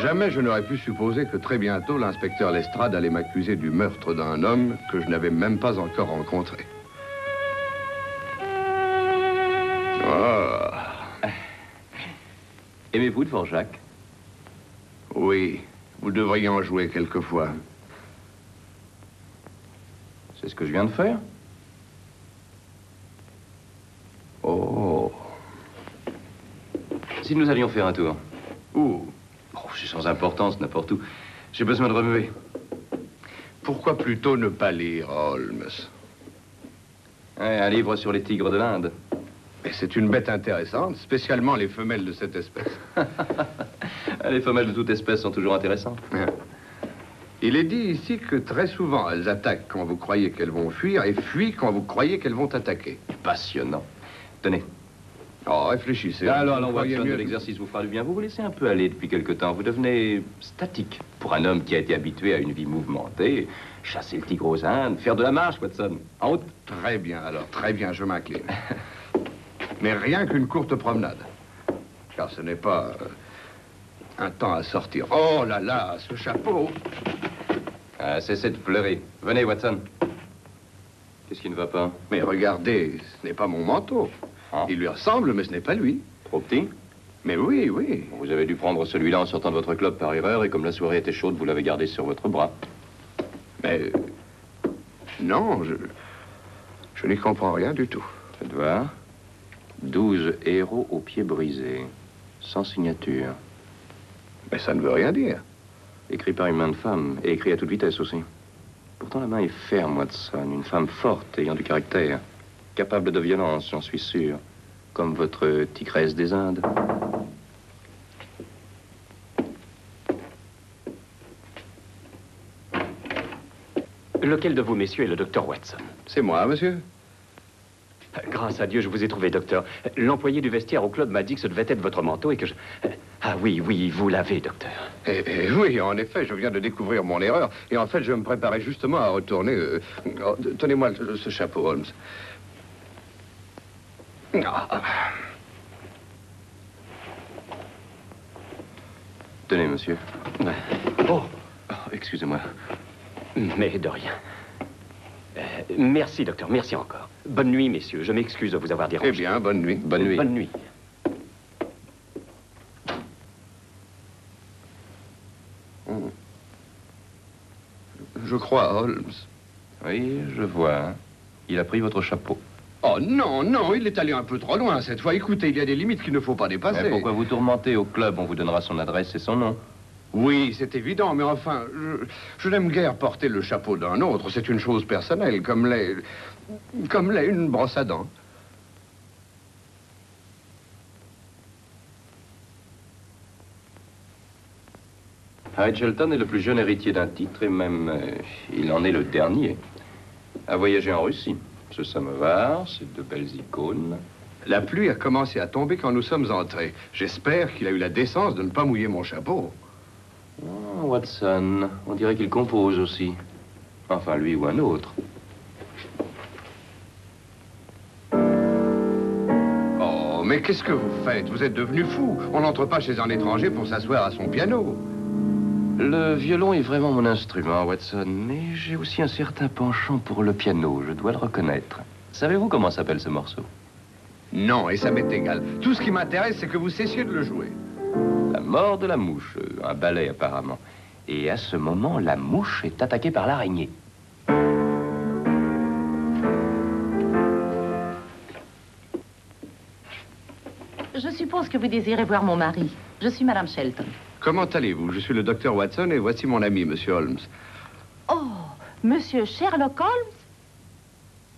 Jamais je n'aurais pu supposer que très bientôt l'inspecteur Lestrade allait m'accuser du meurtre d'un homme que je n'avais même pas encore rencontré. Oh. Aimez-vous Dvorak? Oui, vous devriez en jouer quelquefois. C'est ce que je viens de faire. Oh. Si nous allions faire un tour. Où? Oh, c'est sans importance, n'importe où. J'ai besoin de remuer. Pourquoi plutôt ne pas lire, Holmes? Ouais, un livre sur les tigres de l'Inde. Mais c'est une bête intéressante, spécialement les femelles de cette espèce. Les femelles de toute espèce sont toujours intéressantes. Il est dit ici que très souvent, elles attaquent quand vous croyez qu'elles vont fuir et fuient quand vous croyez qu'elles vont attaquer. Passionnant. Tenez. Oh, réfléchissez. Allons, Watson, de l'exercice vous fera du bien. Vous vous laissez un peu aller depuis quelque temps. Vous devenez statique. Pour un homme qui a été habitué à une vie mouvementée, chasser le tigre aux Indes, faire de la marche, Watson. En haute. Très bien, alors, très bien, je m'incline. Mais rien qu'une courte promenade. Car ce n'est pas un temps à sortir. Oh là là, ce chapeau! Ah, cessez de pleurer. Venez, Watson. Qu'est-ce qui ne va pas? Mais regardez, ce n'est pas mon manteau. Ah. Il lui ressemble, mais ce n'est pas lui. Trop petit? Mais oui, oui. Vous avez dû prendre celui-là en sortant de votre club par erreur, et comme la soirée était chaude, vous l'avez gardé sur votre bras. Mais... non, je n'y comprends rien du tout. Faites voir. 12 héros aux pieds brisés, sans signature. Mais ça ne veut rien dire. Écrit par une main de femme, et écrit à toute vitesse aussi. Pourtant, la main est ferme, Watson. Une femme forte, ayant du caractère. Capable de violence, j'en suis sûr. Comme votre tigresse des Indes. Lequel de vous, messieurs, est le docteur Watson? C'est moi, monsieur. Grâce à Dieu, je vous ai trouvé, docteur. L'employé du vestiaire au club m'a dit que ce devait être votre manteau et que je... Ah oui, oui, vous l'avez, docteur. Oui, en effet, je viens de découvrir mon erreur. Et en fait, je me préparais justement à retourner... Tenez-moi ce chapeau, Holmes. Ah. Tenez, monsieur. Oh, excusez-moi. mais de rien. Merci, docteur, merci encore. Bonne nuit, messieurs. Je m'excuse de vous avoir dérangé. Eh bien, bonne nuit. Bonne nuit. Bonne nuit. Je crois, Holmes. Oui, je vois. Il a pris votre chapeau. Oh non, non, il est allé un peu trop loin cette fois. Écoutez, il y a des limites qu'il ne faut pas dépasser. Mais pourquoi vous tourmentez au club? On vous donnera son adresse et son nom. Oui, c'est évident, mais enfin, je n'aime guère porter le chapeau d'un autre. C'est une chose personnelle, comme l'est une brosse à dents. Hyde Shelton est le plus jeune héritier d'un titre, et même, il en est le dernier. A voyager en Russie. Ce samovar, ces deux belles icônes. La pluie a commencé à tomber quand nous sommes entrés. J'espère qu'il a eu la décence de ne pas mouiller mon chapeau. Oh, Watson, on dirait qu'il compose aussi. Enfin, lui ou un autre. Oh, mais qu'est-ce que vous faites? Vous êtes devenu fou. On n'entre pas chez un étranger pour s'asseoir à son piano. Le violon est vraiment mon instrument, Watson, mais j'ai aussi un certain penchant pour le piano, je dois le reconnaître. Savez-vous comment s'appelle ce morceau? Non, et ça m'est égal. Tout ce qui m'intéresse, c'est que vous cessiez de le jouer. La mort de la mouche, un ballet apparemment. Et à ce moment, la mouche est attaquée par l'araignée. Je suppose que vous désirez voir mon mari. Je suis Madame Shelton. Comment allez-vous? Je suis le docteur Watson et voici mon ami, Monsieur Holmes. Oh, Monsieur Sherlock Holmes?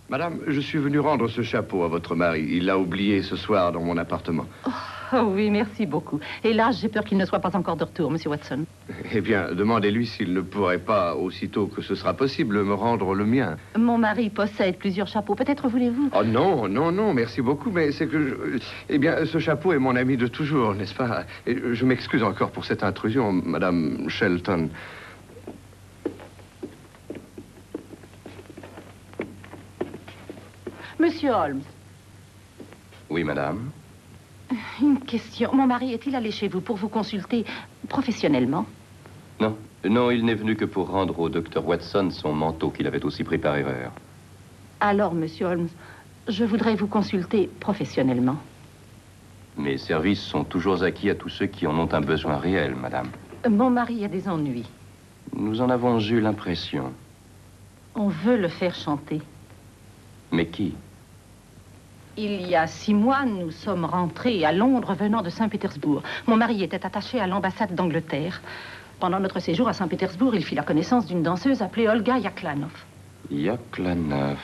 Madame, je suis venu rendre ce chapeau à votre mari. Il l'a oublié ce soir dans mon appartement. Oh oui, merci beaucoup. Hélas, j'ai peur qu'il ne soit pas encore de retour, Monsieur Watson. Eh bien, demandez-lui s'il ne pourrait pas, aussitôt que ce sera possible, me rendre le mien. Mon mari possède plusieurs chapeaux. Peut-être voulez-vous... Oh non, non, non, merci beaucoup, mais c'est que eh bien, ce chapeau est mon ami de toujours, n'est-ce pas? Et je m'excuse encore pour cette intrusion, Madame Shelton. Monsieur Holmes. Oui, madame. Une question. Mon mari est-il allé chez vous pour vous consulter professionnellement? Non, non, il n'est venu que pour rendre au docteur Watson son manteau qu'il avait aussi pris par erreur. Alors, monsieur Holmes, je voudrais vous consulter professionnellement. Mes services sont toujours acquis à tous ceux qui en ont un besoin réel, madame. Mon mari a des ennuis. Nous en avons eu l'impression. On veut le faire chanter. Mais qui? Il y a 6 mois, nous sommes rentrés à Londres venant de Saint-Pétersbourg. Mon mari était attaché à l'ambassade d'Angleterre. Pendant notre séjour à Saint-Pétersbourg, il fit la connaissance d'une danseuse appelée Olga Yaklanov. Yaklanov.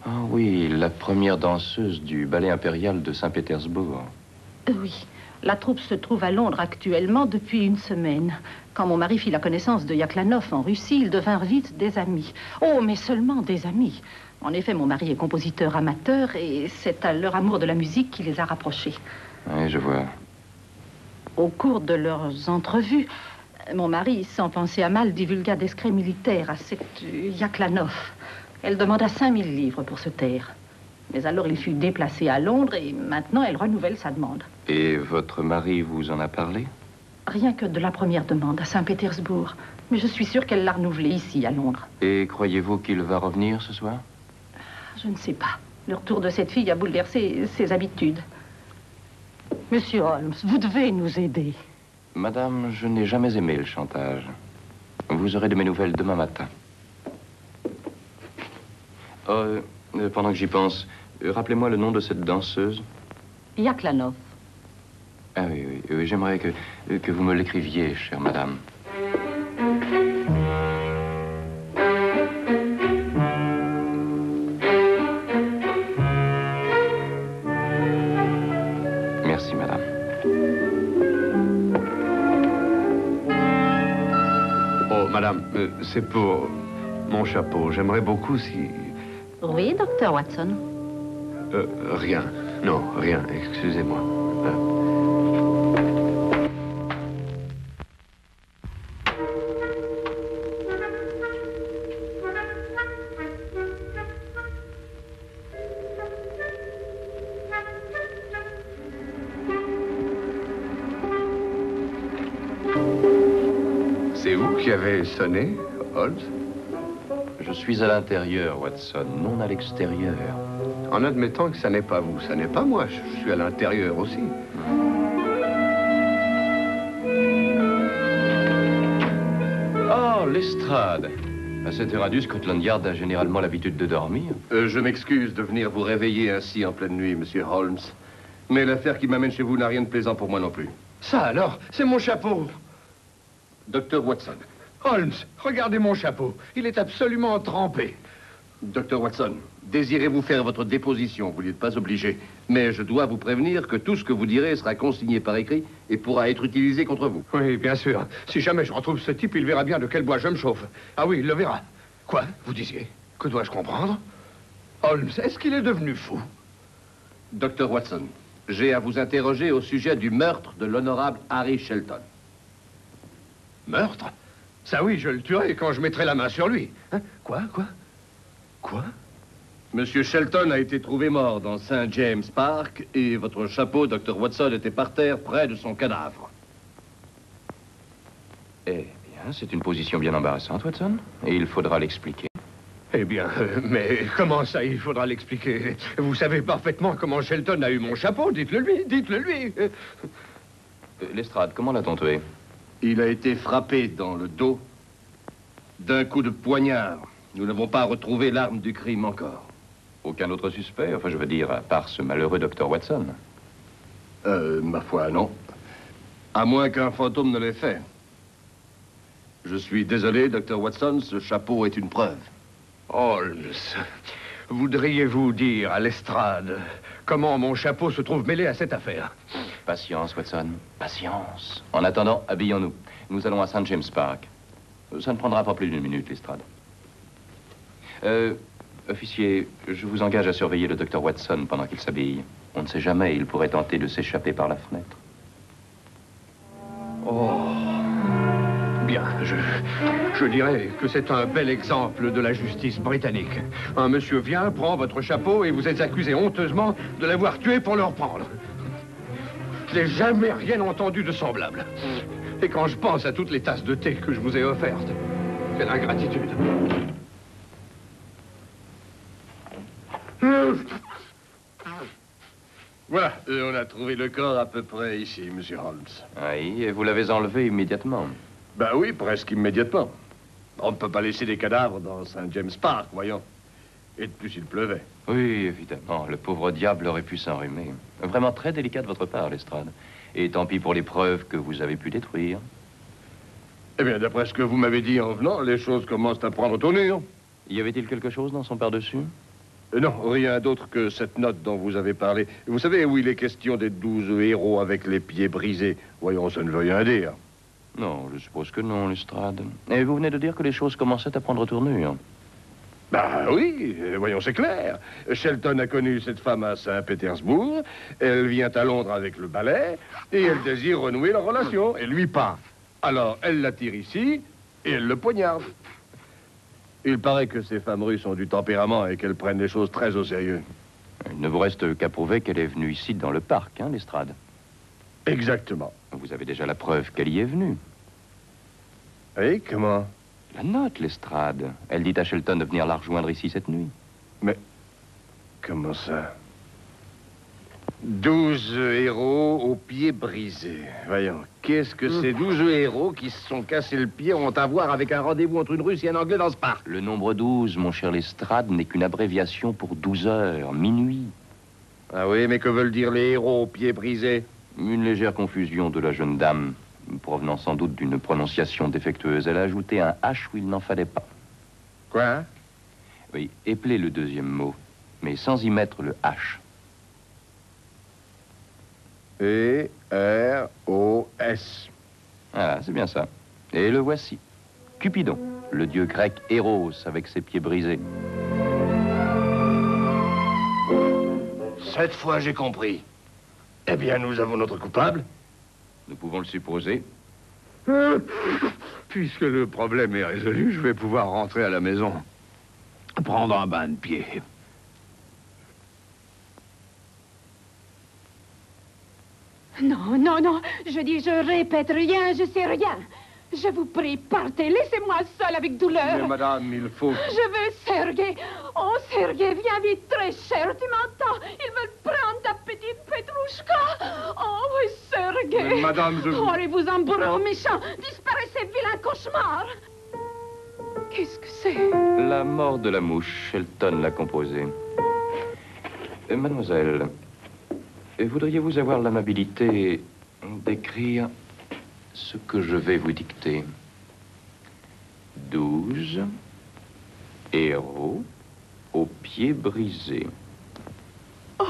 Ah oui, la première danseuse du ballet impérial de Saint-Pétersbourg. Oui. La troupe se trouve à Londres actuellement depuis 1 semaine. Quand mon mari fit la connaissance de Yaklanov en Russie, ils devinrent vite des amis. Oh, mais seulement des amis. En effet, mon mari est compositeur amateur et c'est à leur amour de la musique qui les a rapprochés. Oui, je vois. Au cours de leurs entrevues, mon mari, sans penser à mal, divulgua des secrets militaires à cette Yaklanov. Elle demanda 5000 livres pour se taire. Mais alors il fut déplacé à Londres et maintenant elle renouvelle sa demande. Et votre mari vous en a parlé? Rien que de la première demande à Saint-Pétersbourg. Mais je suis sûre qu'elle l'a renouvelée ici, à Londres. Et croyez-vous qu'il va revenir ce soir? Je ne sais pas. Le retour de cette fille a bouleversé ses habitudes. Monsieur Holmes, vous devez nous aider. Madame, je n'ai jamais aimé le chantage. Vous aurez de mes nouvelles demain matin. Pendant que j'y pense, rappelez-moi le nom de cette danseuse. Yaklanov. Ah oui, j'aimerais que vous me l'écriviez, chère madame. Merci, madame. Oh, madame, c'est pour mon chapeau. J'aimerais beaucoup si... Oui, docteur Watson. Rien. Non, rien. Excusez-moi. C'est vous qui avez sonné, Holmes? Je suis à l'intérieur, Watson, non à l'extérieur. En admettant que ça n'est pas vous, ça n'est pas moi. Je suis à l'intérieur aussi. Oh, Lestrade. À cette heure du Scotland Yard a généralement l'habitude de dormir. Je m'excuse de venir vous réveiller ainsi en pleine nuit, monsieur Holmes. Mais l'affaire qui m'amène chez vous n'a rien de plaisant pour moi non plus. Ça alors, c'est mon chapeau. Docteur Watson. Holmes, regardez mon chapeau. Il est absolument trempé. Docteur Watson, désirez-vous faire votre déposition? Vous n'êtes pas obligé. Mais je dois vous prévenir que tout ce que vous direz sera consigné par écrit et pourra être utilisé contre vous. Oui, bien sûr. Si jamais je retrouve ce type, il verra bien de quel bois je me chauffe. Ah oui, il le verra. Quoi? Vous disiez? Que dois-je comprendre? Holmes, est-ce qu'il est devenu fou? Docteur Watson, j'ai à vous interroger au sujet du meurtre de l'honorable Harry Shelton. Meurtre? Ça oui, je le tuerai quand je mettrai la main sur lui. Hein? Quoi? Monsieur Shelton a été trouvé mort dans St. James Park et votre chapeau, Dr. Watson, était par terre près de son cadavre. Eh bien, c'est une position bien embarrassante, Watson, et il faudra l'expliquer. Eh bien, mais comment ça, il faudra l'expliquer? Vous savez parfaitement comment Shelton a eu mon chapeau, dites-le lui, dites-le lui. Lestrade, comment l'a-t-on tué? Il a été frappé dans le dos d'un coup de poignard. Nous n'avons pas retrouvé l'arme du crime encore. Aucun autre suspect? Enfin, je veux dire, à part ce malheureux docteur Watson. Ma foi, non. À moins qu'un fantôme ne l'ait fait. Je suis désolé, Dr. Watson, ce chapeau est une preuve. Holmes, voudriez-vous dire à Lestrade comment mon chapeau se trouve mêlé à cette affaire? Patience, Watson, patience. En attendant, habillons-nous. Nous allons à St. James Park. Ça ne prendra pas plus d'1 minute, Lestrade. Officier, je vous engage à surveiller le docteur Watson pendant qu'il s'habille. On ne sait jamais, il pourrait tenter de s'échapper par la fenêtre. Oh, bien, je dirais que c'est un bel exemple de la justice britannique. Un monsieur vient, prend votre chapeau et vous êtes accusé honteusement de l'avoir tué pour le reprendre. Je n'ai jamais rien entendu de semblable. Et quand je pense à toutes les tasses de thé que je vous ai offertes, c'est l'ingratitude. Voilà, on a trouvé le corps à peu près ici, monsieur Holmes. Oui, et vous l'avez enlevé immédiatement. Ben oui, presque immédiatement. On ne peut pas laisser des cadavres dans Saint James Park, voyons. Et de plus, il pleuvait. Oui, évidemment, le pauvre diable aurait pu s'enrhumer. Vraiment très délicat de votre part, Lestrade. Et tant pis pour les preuves que vous avez pu détruire. Eh bien, d'après ce que vous m'avez dit en venant, les choses commencent à prendre tournure. Y avait-il quelque chose dans son par-dessus? Non, rien d'autre que cette note dont vous avez parlé. Vous savez où il est question des 12 héros avec les pieds brisés. Voyons, ça ne veut rien dire. Non, je suppose que non, Lestrade. Et vous venez de dire que les choses commençaient à prendre tournure. Bah oui, voyons, c'est clair. Shelton a connu cette femme à Saint-Pétersbourg. Elle vient à Londres avec le ballet et elle désire renouer leur relation. Et lui pas. Alors, elle l'attire ici et elle le poignarde. Il paraît que ces femmes russes ont du tempérament et qu'elles prennent les choses très au sérieux. Il ne vous reste qu'à prouver qu'elle est venue ici dans le parc, hein, Lestrade? Exactement. Vous avez déjà la preuve qu'elle y est venue. Oui, comment? La note, Lestrade. Elle dit à Shelton de venir la rejoindre ici cette nuit. Mais comment ça? 12 héros aux pieds brisés. Voyons, qu'est-ce que ces 12 héros qui se sont cassés le pied ont à voir avec un rendez-vous entre une Russe et un Anglais dans ce parc? Le nombre 12, mon cher Lestrade, n'est qu'une abréviation pour 12 heures, minuit. Ah oui, mais que veulent dire les héros aux pieds brisés? Une légère confusion de la jeune dame, provenant sans doute d'une prononciation défectueuse. Elle a ajouté un H où il n'en fallait pas. Quoi? Oui, épeler le deuxième mot, mais sans y mettre le H. E-R-O-S. Ah, c'est bien ça. Et le voici. Cupidon, le dieu grec Héros avec ses pieds brisés. Cette fois, j'ai compris. Eh bien, nous avons notre coupable. Nous pouvons le supposer. Puisque le problème est résolu, je vais pouvoir rentrer à la maison. Prendre un bain de pied. Non, non, non. Je dis, je répète rien, je sais rien. Je vous prie, partez. Laissez-moi seule avec douleur. Mais madame, il faut... Je veux Sergei. Oh, Sergei, viens vite, très cher, tu m'entends? Ils veulent prendre ta petite Petrouchka. Oh, oui, Sergei. Mais madame, je vous... Orez-vous-en, bourreau méchant. Disparaissez, vilain cauchemar. Qu'est-ce que c'est? La mort de la mouche, Shelton l'a composée. Mademoiselle, voudriez-vous avoir l'amabilité d'écrire ce que je vais vous dicter? 12 héros aux pieds brisés. Oh,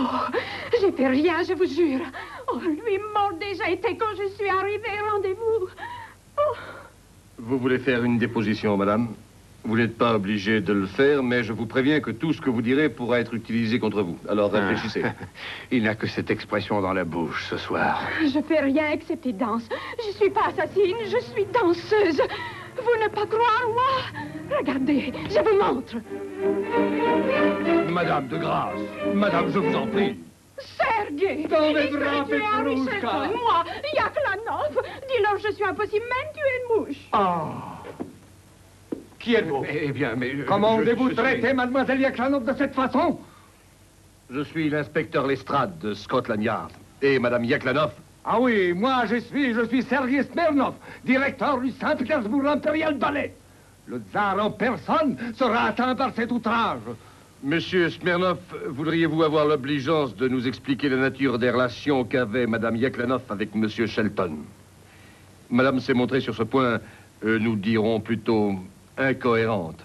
j'ai fait rien, je vous jure. Oh, lui mort déjà été quand je suis arrivée. Rendez-vous. Oh. Vous voulez faire une déposition, madame? Vous n'êtes pas obligé de le faire, mais je vous préviens que tout ce que vous direz pourra être utilisé contre vous. Alors réfléchissez. Il n'a que cette expression dans la bouche ce soir. Je fais rien excepté danse. Je suis pas assassine, je suis danseuse. Vous ne pas croire, moi? Regardez, je vous montre. Madame, de grâce. Madame, je vous en prie. Sergei! Dans les il draps, serait tué Harry Petrouchka. Shelton, moi, Yaklanov. Dis-leur, je suis impossible, même tuer une mouche. Ah. Qui êtes-vous? Eh bien, mais... Comment osez-vous je traiter suis- mademoiselle Yaklanov de cette façon? Je suis l'inspecteur Lestrade de Scotland Yard. Et madame Yaklanov? Ah oui, moi je suis Sergei Smirnov, directeur du Saint-Pétersbourg Imperial Ballet. Le tsar en personne sera atteint par cet outrage. Monsieur Smirnov, voudriez-vous avoir l'obligeance de nous expliquer la nature des relations qu'avait madame Yaklanov avec monsieur Shelton? Madame s'est montrée sur ce point, nous dirons plutôt incohérente.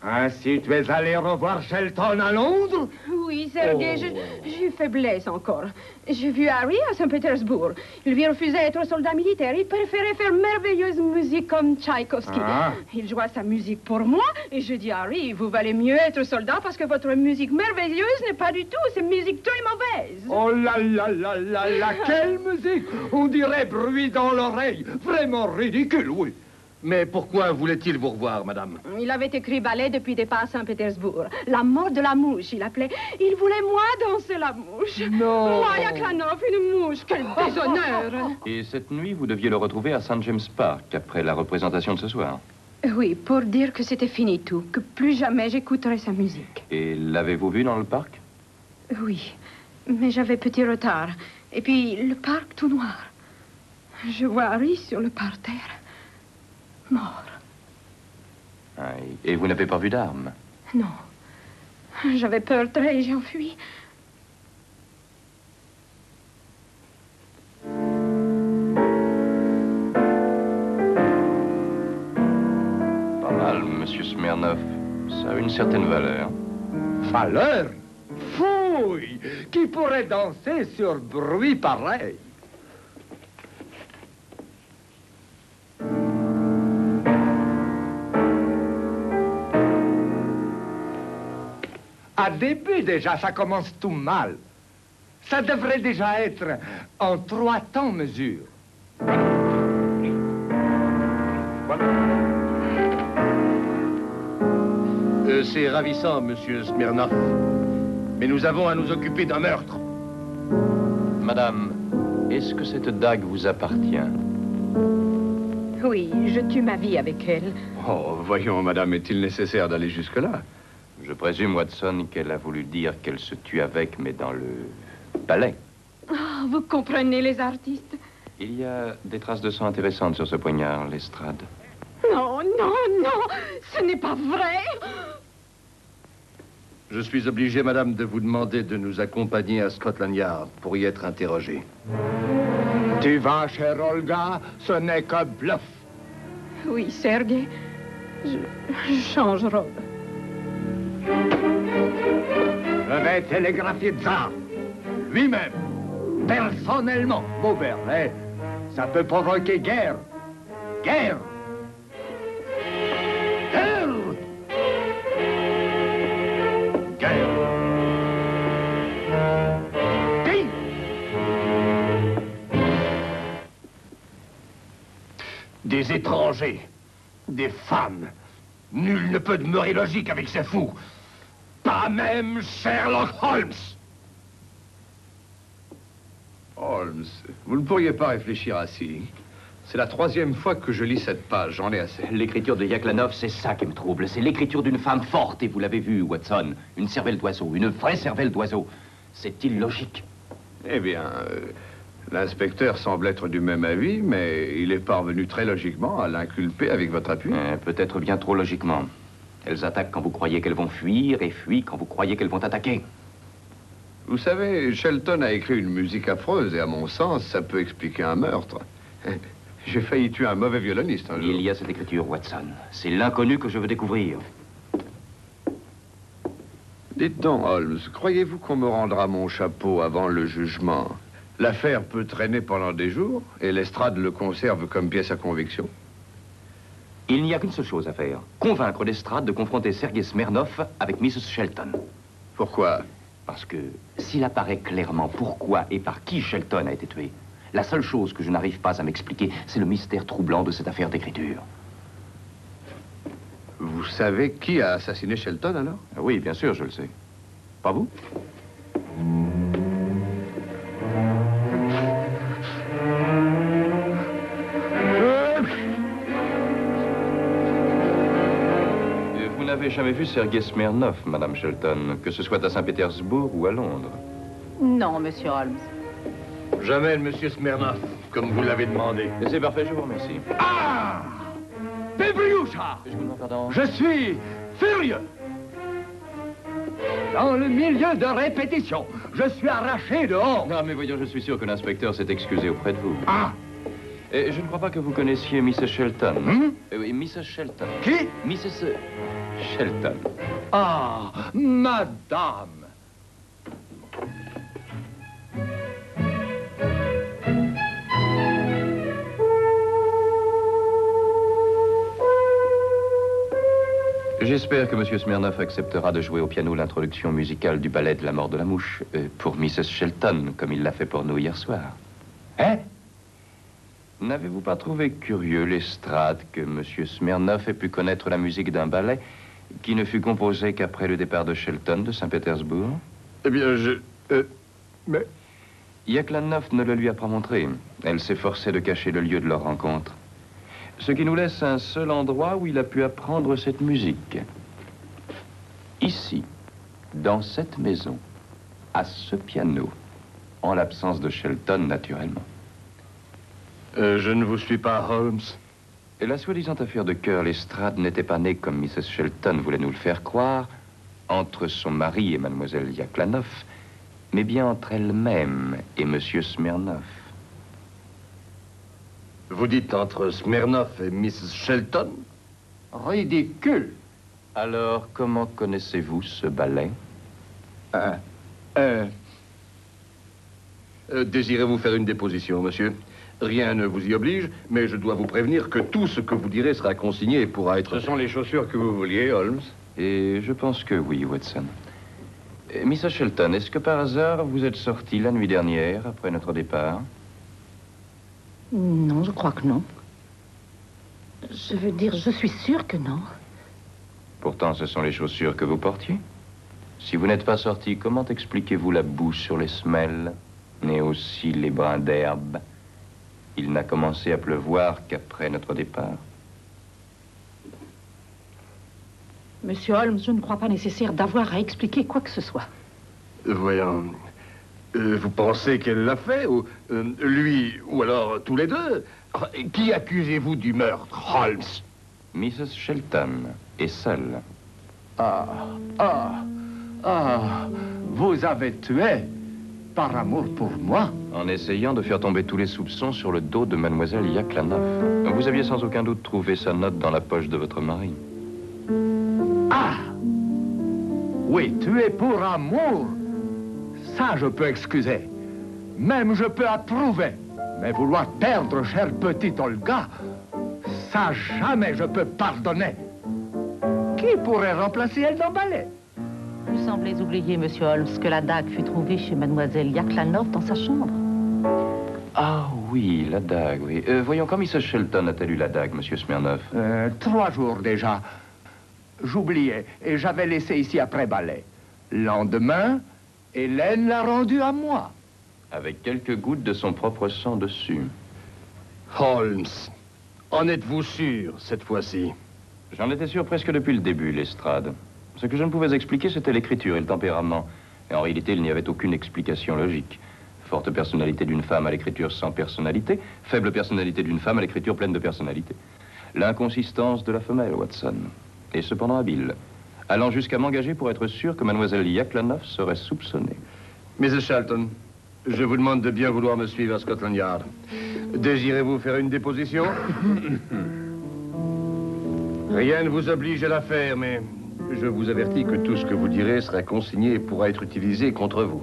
Ainsi tu es allé revoir Shelton à Londres? Oui, Sergei, j'ai eu faiblesse encore. J'ai vu Harry à Saint-Pétersbourg. Il lui refusait d'être soldat militaire. Il préférait faire merveilleuse musique comme Tchaïkovski. Ah. Il jouait sa musique pour moi. Et je dis, Harry, vous valez mieux être soldat parce que votre musique merveilleuse n'est pas du tout. C'est musique très mauvaise. Oh là là là là là, quelle musique! On dirait bruit dans l'oreille. Vraiment ridicule, oui. Mais pourquoi voulait-il vous revoir, madame? Il avait écrit ballet depuis des pas à Saint-Pétersbourg. La mort de la mouche, il appelait. Il voulait moi danser la mouche. Non. Moi, Yaklanov, une mouche. Quel déshonneur. Et cette nuit, vous deviez le retrouver à St. James Park, après la représentation de ce soir. Oui, pour dire que c'était fini tout, que plus jamais j'écouterais sa musique. Et l'avez-vous vu dans le parc? Oui, mais j'avais petit retard. Et puis, le parc tout noir. Je vois Harry sur le parterre. Mort. Ah, et vous n'avez pas vu d'armes? Non. J'avais peur très et j'ai enfui. Pas mal, monsieur Smirnov. Ça a une certaine valeur. Valeur? Fouille! Qui pourrait danser sur bruit pareil? À début déjà, ça commence tout mal. Ça devrait déjà être en 3 temps mesure. C'est ravissant, monsieur Smirnov. Mais nous avons à nous occuper d'un meurtre. Madame, est-ce que cette dague vous appartient? Oui, je tue ma vie avec elle. Oh, voyons, madame, est-il nécessaire d'aller jusque-là? Je présume, Watson, qu'elle a voulu dire qu'elle se tue avec, mais dans le ballet. Ah, vous comprenez les artistes? Il y a des traces de sang intéressantes sur ce poignard, Lestrade. Non, non, non, ce n'est pas vrai. Je suis obligé, madame, de vous demander de nous accompagner à Scotland Yard pour y être interrogé. Tu vas, chère Olga, ce n'est qu'un bluff. Oui, Sergei, je change robe. Je vais télégraphier Tsar, lui-même, personnellement. Beauverlet, ça peut provoquer guerre. Guerre! Guerre! Guerre! Qui? Des étrangers, des femmes. Nul ne peut demeurer logique avec ces fous. Pas même Sherlock Holmes. Holmes, vous ne pourriez pas réfléchir ainsi. C'est la 3e fois que je lis cette page, j'en ai assez. L'écriture de Yaklanov, c'est ça qui me trouble. C'est l'écriture d'une femme forte, et vous l'avez vu, Watson. Une cervelle d'oiseau, une vraie cervelle d'oiseau. C'est illogique. Eh bien, l'inspecteur semble être du même avis, mais il est parvenu très logiquement à l'inculper avec votre appui. Peut-être bien trop logiquement. Elles attaquent quand vous croyez qu'elles vont fuir, et fuient quand vous croyez qu'elles vont attaquer. Vous savez, Shelton a écrit une musique affreuse, et à mon sens, ça peut expliquer un meurtre. J'ai failli tuer un mauvais violoniste un jour. Il y a cette écriture, Watson. C'est l'inconnu que je veux découvrir. Dites donc, Holmes, croyez-vous qu'on me rendra mon chapeau avant le jugement? L'affaire peut traîner pendant des jours, et Lestrade le conserve comme pièce à conviction. Il n'y a qu'une seule chose à faire. Convaincre Lestrade de confronter Sergei Smirnov avec Mrs. Shelton. Pourquoi? Parce que s'il apparaît clairement pourquoi et par qui Shelton a été tué, la seule chose que je n'arrive pas à m'expliquer, c'est le mystère troublant de cette affaire d'écriture. Vous savez qui a assassiné Shelton, alors? Oui, bien sûr, je le sais. Pas vous? Vous n'avez jamais vu Sergei Smirnov, Madame Shelton, que ce soit à Saint-Pétersbourg ou à Londres? Non, monsieur Holmes. Jamais, monsieur Smirnov, comme vous l'avez demandé. C'est parfait, je vous remercie. Ah! Pébrioucha! Je vous demande pardon. Je suis furieux. Dans le milieu de répétition, je suis arraché dehors. Non, mais voyons, je suis sûr que l'inspecteur s'est excusé auprès de vous. Ah! Et je ne crois pas que vous connaissiez Mrs. Shelton. Oui, Mrs. Shelton. Qui? Mrs. Shelton. Ah, madame. J'espère que M. Smirnov acceptera de jouer au piano l'introduction musicale du ballet de la mort de la mouche pour Mrs. Shelton, comme il l'a fait pour nous hier soir. Hein? N'avez-vous pas trouvé curieux, Lestrade, que M. Smirnov ait pu connaître la musique d'un ballet qui ne fut composé qu'après le départ de Shelton de Saint-Pétersbourg? Eh bien, mais... Yaklanov ne le lui a pas montré. Elle s'efforçait de cacher le lieu de leur rencontre. Ce qui nous laisse un seul endroit où il a pu apprendre cette musique. Ici, dans cette maison, à ce piano, en l'absence de Shelton, naturellement. Je ne vous suis pas, Holmes. Et la soi-disant affaire de cœur, Lestrade n'était pas née, comme Mrs. Shelton voulait nous le faire croire, entre son mari et mademoiselle Yaklanov, mais bien entre elle-même et monsieur Smirnov. Vous dites entre Smirnov et Mrs. Shelton? Ridicule. Alors, comment connaissez-vous ce ballet? Désirez-vous faire une déposition, monsieur? Rien ne vous y oblige, mais je dois vous prévenir que tout ce que vous direz sera consigné et pourra être... Ce sont les chaussures que vous vouliez, Holmes? Et je pense que oui, Watson. Mrs. Shelton, est-ce que par hasard vous êtes sortie la nuit dernière, après notre départ? Non, je crois que non. Je veux dire, je suis sûre que non. Pourtant, ce sont les chaussures que vous portiez. Si vous n'êtes pas sortie, comment expliquez-vous la boue sur les semelles, mais aussi les brins d'herbe? Il n'a commencé à pleuvoir qu'après notre départ. Monsieur Holmes, je ne crois pas nécessaire d'avoir à expliquer quoi que ce soit. Voyons... vous pensez qu'elle l'a fait, ou lui, ou alors tous les deux? Qui accusez-vous du meurtre, Holmes? Mrs. Shelton est seule. Vous avez tué par amour pour moi? En essayant de faire tomber tous les soupçons sur le dos de mademoiselle Yaklanov. Vous aviez sans aucun doute trouvé sa note dans la poche de votre mari. Ah! Oui, tué pour amour. Ça, je peux excuser. Même je peux approuver. Mais vouloir perdre, chère petite Olga, ça, jamais je peux pardonner. Qui pourrait remplacer elle dans le ballet? Vous semblez oublier, monsieur Holmes, que la dague fut trouvée chez mademoiselle Yaklanov dans sa chambre. Ah oui, la dague, oui. Voyons, quand Mrs. Shelton a-t-elle eu la dague, monsieur Smirnov? 3 jours déjà. J'oubliais, et j'avais laissé ici après ballet. Lendemain, Hélène l'a rendue à moi. Avec quelques gouttes de son propre sang dessus. Holmes, en êtes-vous sûr, cette fois-ci? J'en étais sûr presque depuis le début, Lestrade. Ce que je ne pouvais expliquer, c'était l'écriture et le tempérament. Et en réalité, il n'y avait aucune explication logique. Forte personnalité d'une femme à l'écriture sans personnalité, faible personnalité d'une femme à l'écriture pleine de personnalité. L'inconsistance de la femelle, Watson. Et cependant habile. Allant jusqu'à m'engager pour être sûr que mademoiselle Yaklanov serait soupçonnée. Mrs. Shelton, je vous demande de bien vouloir me suivre à Scotland Yard. Désirez-vous faire une déposition? Rien ne vous oblige à la faire, mais je vous avertis que tout ce que vous direz sera consigné et pourra être utilisé contre vous.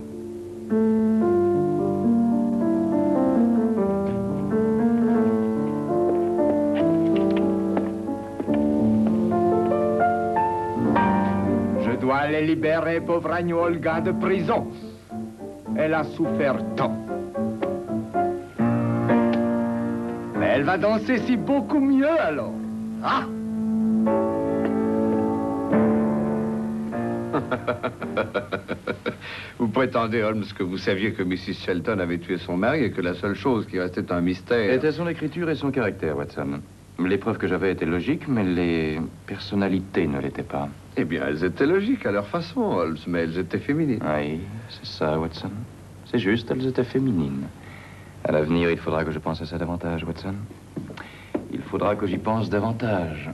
Je dois aller libérer pauvre agneau Olga de prison. Elle a souffert tant. Mais elle va danser si beaucoup mieux alors. Ah! Vous prétendez, Holmes, que vous saviez que Mrs. Shelton avait tué son mari et que la seule chose qui restait un mystère... Était son écriture et son caractère, Watson. Les preuves que j'avais étaient logiques, mais les personnalités ne l'étaient pas. Eh bien, elles étaient logiques à leur façon, Holmes, mais elles étaient féminines. Oui, c'est ça, Watson. C'est juste, elles étaient féminines. À l'avenir, il faudra que je pense à ça davantage, Watson. Il faudra que j'y pense davantage.